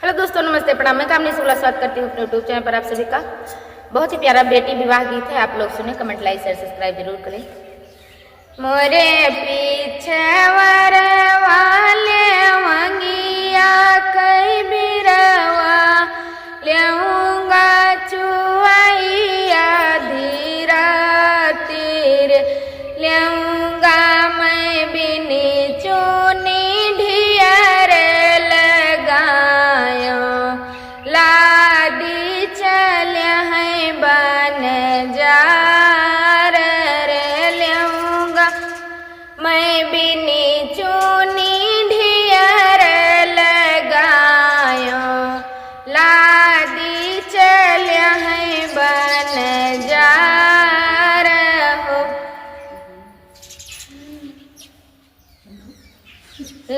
Hello दोस्तों, नमस्ते, प्रणाम। मैं कामनी शुक्ला स्वागत करती हूँ अपने यूट्यूब चैनल पर आप सभी का। बहुत ही प्यारा बेटी विवाह गीत है, आप लोग सुने, कमेंट, लाइक, शेयर, सब्सक्राइब जरूर करें। मोरे पीछे वर वाले वंगिया कई बिरवा लेऊंगा चुआइया धीरा तीर लेऊंगा मैं बिनी चुनी ढियर लगायो लादी चल हैं बन जार रे लेऊंगा मैं बिनी चुनी ढियर लगायो लादी चल हैं बन जार हो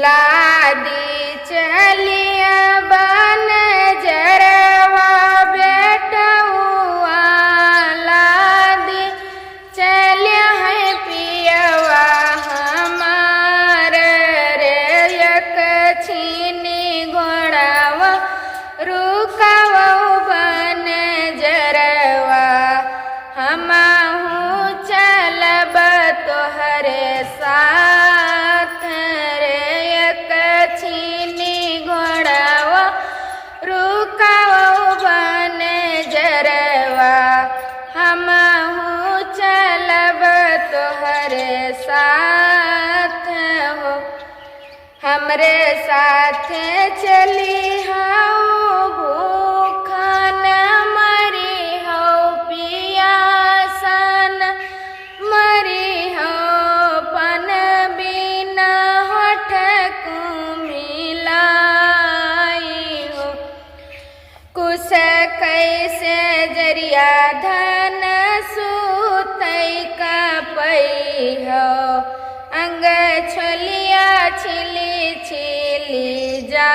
लादी चलिया बन जरवा बेटुआ लादी चलिया है पियवा हमार रे एक छीनी घोड़ावा रुकावा बन जरवा हमहू चलब तोहरे साथ रे एक छीनी घोड़ावा रुकावा बन जरवा हमहू चलब तोहरे साथ हो हमरे साथ चली हाउ भूखन मरी हो पियासन मरी हो पन बिना होठ मिलाई हो कुछ कैसे जरिया धन सूतई का पई हो अंग छोलिया छिली छिली जा